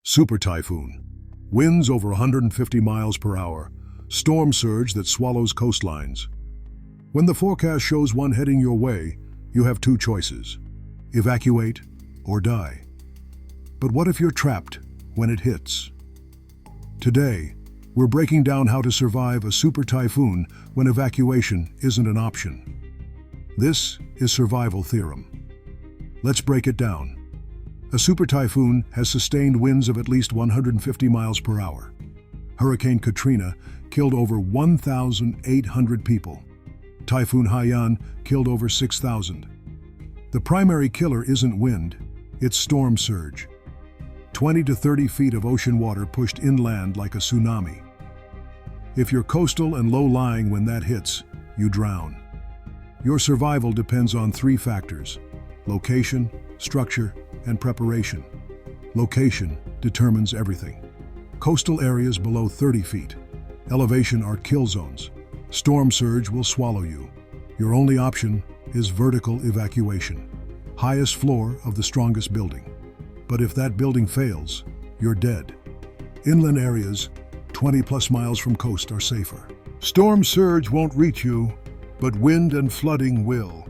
Super typhoon. Winds over 150 miles per hour. Storm surge that swallows coastlines. When the forecast shows one heading your way, you have two choices: evacuate or die. But what if you're trapped when it hits? Today, we're breaking down how to survive a super typhoon when evacuation isn't an option. This is Survival Theorem. Let's break it down. A super typhoon has sustained winds of at least 150 miles per hour. Hurricane Katrina killed over 1,800 people. Typhoon Haiyan killed over 6,000. The primary killer isn't wind, it's storm surge. 20 to 30 feet of ocean water pushed inland like a tsunami. If you're coastal and low-lying when that hits, you drown. Your survival depends on three factors: location, structure, and preparation. Location determines everything. Coastal areas below 30 feet. Elevation are kill zones. Storm surge will swallow you. Your only option is vertical evacuation. Highest floor of the strongest building. But if that building fails, you're dead. Inland areas, 20+ miles from coast, are safer. Storm surge won't reach you, but wind and flooding will.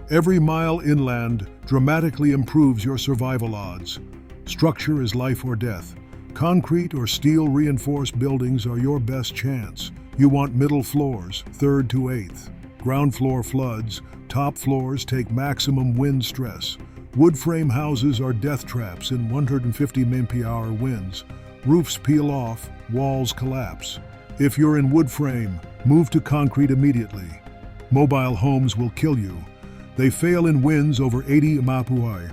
Every mile inland dramatically improves your survival odds. Structure is life or death. Concrete or steel reinforced buildings are your best chance. You want middle floors, 3rd to 8th. Ground floor floods, top floors take maximum wind stress. Wood frame houses are death traps in 150 mph winds. Roofs peel off, walls collapse. If you're in wood frame, move to concrete immediately. Mobile homes will kill you. They fail in winds over 80 mph.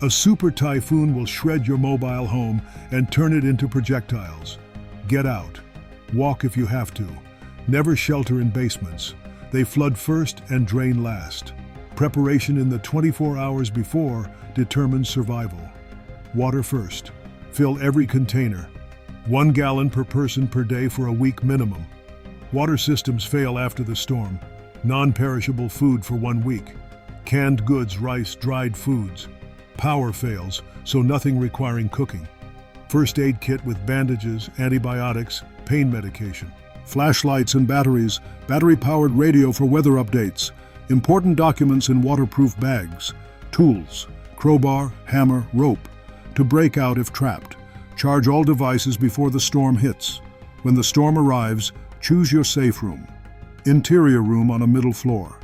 A super typhoon will shred your mobile home and turn it into projectiles. Get out. Walk if you have to. Never shelter in basements. They flood first and drain last. Preparation in the 24 hours before determines survival. Water first. Fill every container. 1 gallon per person per day for a week minimum. Water systems fail after the storm. Non-perishable food for 1 week. Canned goods, rice, dried foods. Power fails, so nothing requiring cooking. First aid kit with bandages, antibiotics, pain medication. Flashlights and batteries, battery-powered radio for weather updates. Important documents in waterproof bags. Tools, crowbar, hammer, rope. To break out if trapped. Charge all devices before the storm hits. When the storm arrives, choose your safe room. Interior room on a middle floor.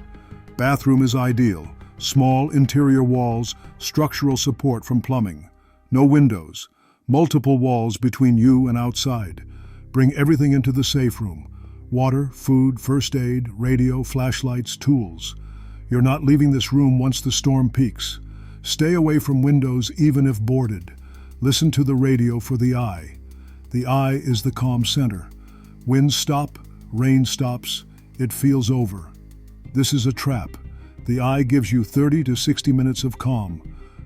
Bathroom is ideal. Small interior walls, structural support from plumbing. No windows. Multiple walls between you and outside. Bring everything into the safe room. Water, food, first aid, radio, flashlights, tools. You're not leaving this room once the storm peaks. Stay away from windows even if boarded. Listen to the radio for the eye. The eye is the calm center. Winds stop, rain stops, it feels over. This is a trap. The eye gives you 30 to 60 minutes of calm.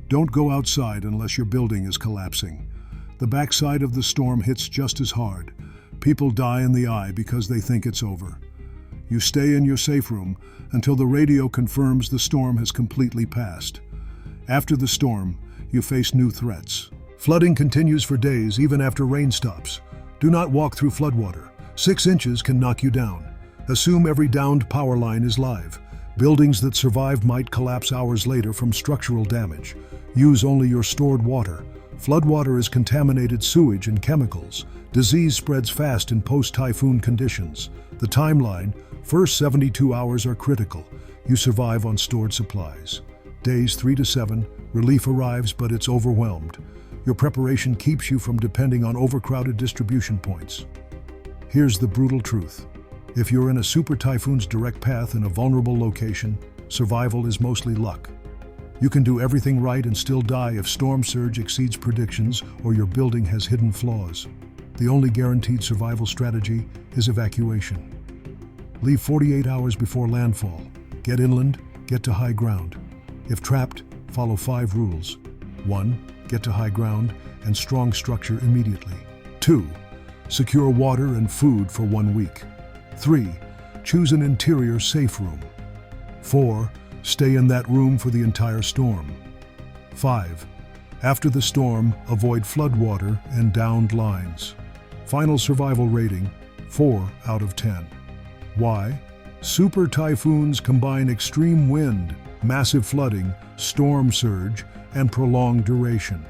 Don't go outside unless your building is collapsing. The backside of the storm hits just as hard. People die in the eye because they think it's over. You stay in your safe room until the radio confirms the storm has completely passed. After the storm, you face new threats. Flooding continues for days even after rain stops. Do not walk through floodwater. 6 inches can knock you down. Assume every downed power line is live. Buildings that survived might collapse hours later from structural damage. Use only your stored water. Floodwater is contaminated sewage and chemicals. Disease spreads fast in post-typhoon conditions. The timeline, first 72 hours are critical. You survive on stored supplies. Days 3 to 7, relief arrives but it's overwhelmed. Your preparation keeps you from depending on overcrowded distribution points. Here's the brutal truth. If you're in a super typhoon's direct path in a vulnerable location, survival is mostly luck. You can do everything right and still die if storm surge exceeds predictions or your building has hidden flaws. The only guaranteed survival strategy is evacuation. Leave 48 hours before landfall. Get inland, get to high ground. If trapped, follow 5 rules. 1. Get to high ground and strong structure immediately. 2. Secure water and food for 1 week. 3. Choose an interior safe room. 4. Stay in that room for the entire storm. 5. After the storm, avoid floodwater and downed lines. Final survival rating, 4 out of 10. Why? Super typhoons combine extreme wind, massive flooding, storm surge, and prolonged duration.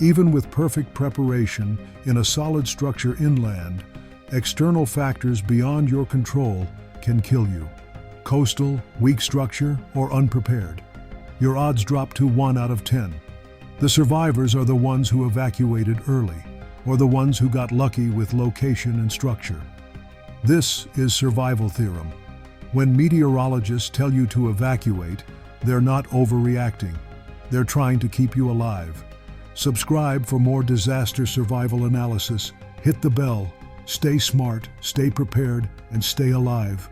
Even with perfect preparation in a solid structure inland, external factors beyond your control can kill you. Coastal, weak structure, or unprepared. Your odds drop to 1 out of 10. The survivors are the ones who evacuated early, or the ones who got lucky with location and structure. This is Survival Theorem. When meteorologists tell you to evacuate, they're not overreacting. They're trying to keep you alive. Subscribe for more disaster survival analysis. Hit the bell. Stay smart, stay prepared, and stay alive.